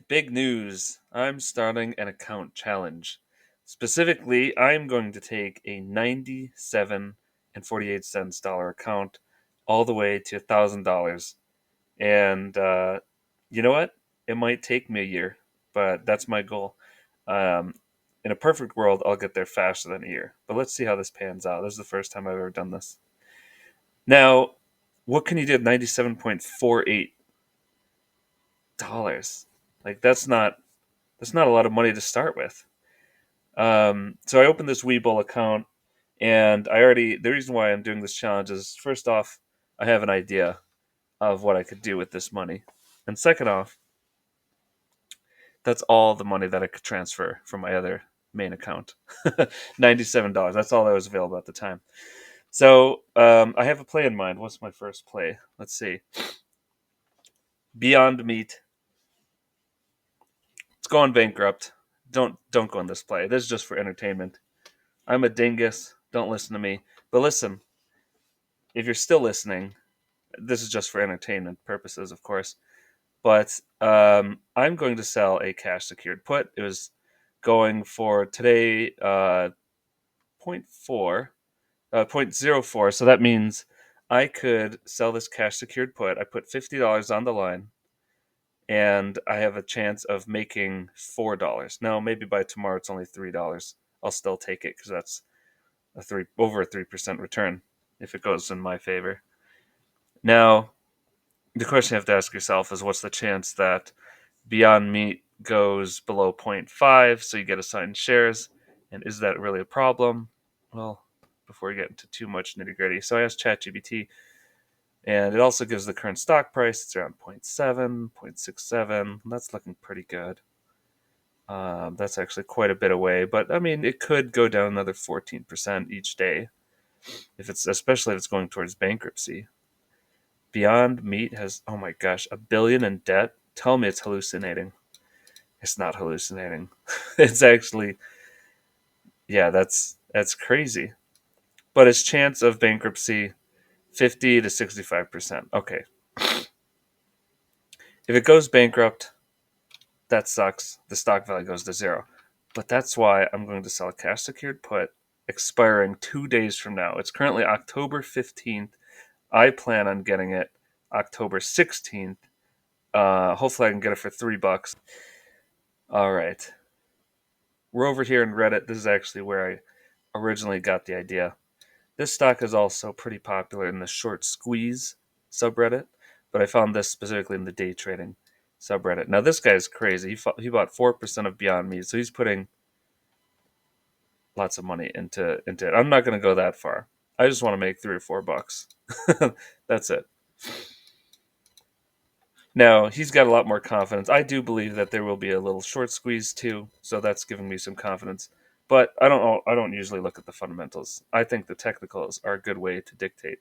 Big news. I'm starting an account challenge. Specifically, I'm going to take a 97 and 48 cents dollar account all the way to $1,000. And you know what? It might take me a year, but that's my goal. Um, in a perfect world, I'll get there faster than a year. But let's see how this pans out. This is the first time I've ever done this. Now, what can you do at $97.48? Like that's not a lot of money to start with. So I opened this Webull account, and the reason why I'm doing this challenge is first off, I have an idea of what I could do with this money, and second off, that's all the money that I could transfer from my other main account. $97. That's all that was available at the time. So I have a play in mind. What's my first play? Let's see. Beyond Meat. It's going bankrupt. Don't go on this play. This is just for entertainment. I'm a dingus. Don't listen to me. But listen, if you're still listening, this is just for entertainment purposes, of course. But I'm going to sell a cash secured put. It was going for today point 0.4, 0.04. So that means I could sell this cash secured put. I put $50 on the line, and I have a chance of making $4. Now, maybe by tomorrow it's only $3. I'll still take it because that's over a 3% return if it goes in my favor. Now, the question you have to ask yourself is what's the chance that Beyond Meat goes below zero point 0.5 so you get assigned shares? And is that really a problem? Well, before we get into too much nitty gritty. So I asked ChatGPT, and it also gives the current stock price. It's around 0.7, 0.67. That's looking pretty good. That's actually quite a bit away, but I mean, it could go down another 14% each day, especially if it's going towards bankruptcy. Beyond Meat has, oh my gosh, $1 billion in debt. Tell me it's hallucinating. It's not hallucinating. It's actually, yeah, that's crazy. But its chance of bankruptcy, 50 to 65%. Okay, if it goes bankrupt, that sucks. The stock value goes to zero. But that's why I'm going to sell a cash secured put expiring 2 days from now. It's currently October 15th. I plan on getting it October 16th. Hopefully, I can get it for $3. All right. We're over here in Reddit. This is actually where I originally got the idea. This stock is also pretty popular in the short squeeze subreddit, but I found this specifically in the day trading subreddit. Now, this guy's crazy. He bought 4% of Beyond Meat, so he's putting lots of money into it. I'm not going to go that far. I just want to make $3 or $4. That's it. Now, he's got a lot more confidence. I do believe that there will be a little short squeeze too, so that's giving me some confidence. But I don't usually look at the fundamentals. I think the technicals are a good way to dictate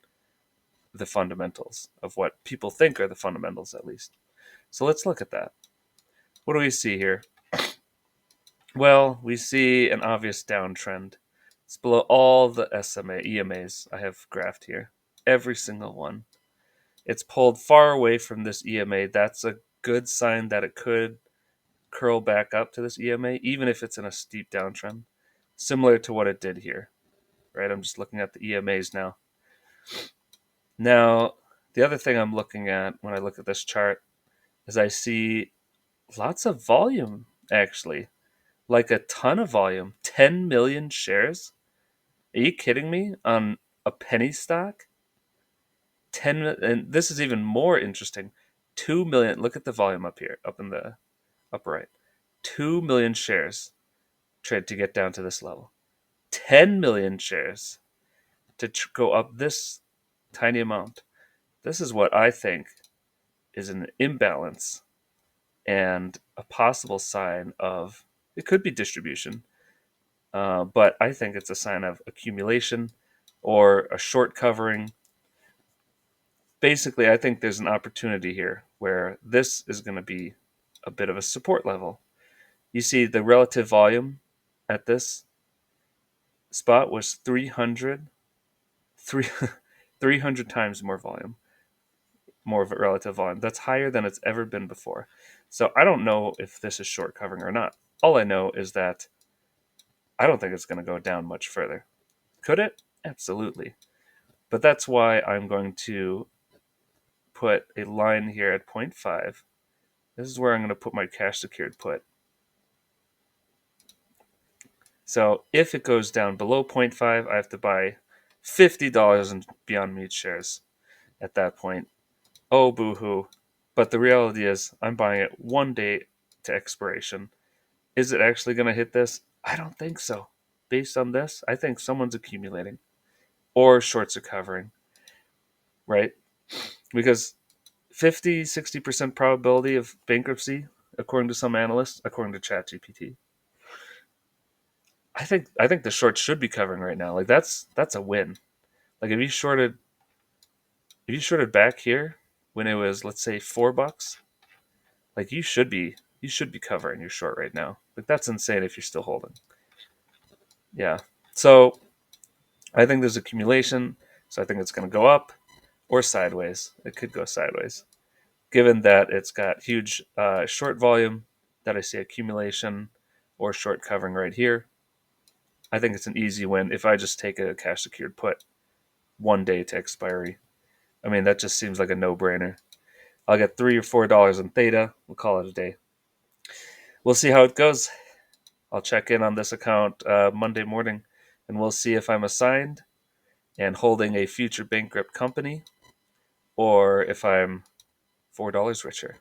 the fundamentals of what people think are the fundamentals at least. So let's look at that. What do we see here? Well, we see an obvious downtrend. It's below all the EMAs I have graphed here. Every single one. It's pulled far away from this EMA. That's a good sign that it could curl back up to this EMA, even if it's in a steep downtrend, similar to what it did here. Right? I'm just looking at the EMAs now. Now, the other thing I'm looking at when I look at this chart is I see lots of volume, actually. Like a ton of volume. 10 million shares? Are you kidding me? On a penny stock? 10, and this is even more interesting. 2 million. Look at the volume up here, up in the upper right. 2 million shares trade to get down to this level. 10 million shares to go up this tiny amount. This is what I think is an imbalance and a possible sign of it could be distribution, but I think it's a sign of accumulation or a short covering. Basically, I think there's an opportunity here where this is going to be a bit of a support level. You see, the relative volume at this spot was 300 times more volume, more of a relative volume. That's higher than it's ever been before. So I don't know if this is short covering or not. All I know is that I don't think it's going to go down much further. Could it? Absolutely. But that's why I'm going to put a line here at 0.5. This is where I'm going to put my cash secured put. So if it goes down below 0.5, I have to buy $50 in Beyond Meat shares at that point. Oh, boo-hoo. But the reality is, I'm buying it one day to expiration. Is it actually going to hit this? I don't think so. Based on this, I think someone's accumulating or shorts are covering, right? Because 50-60% probability of bankruptcy, according to some analysts, according to ChatGPT. I think the shorts should be covering right now. Like that's a win. Like if you shorted back here when it was, let's say, $4, like you should be covering your short right now. Like that's insane if you're still holding. Yeah. So I think there's accumulation. So I think it's going to go up or sideways. It could go sideways, given that it's got huge short volume. That I see accumulation or short covering right here. I think it's an easy win if I just take a cash secured put one day to expiry. I mean, that just seems like a no brainer. I'll get $3 or $4 in theta. We'll call it a day. We'll see how it goes. I'll check in on this account Monday morning, and we'll see if I'm assigned and holding a future bankrupt company, or if I'm $4 richer.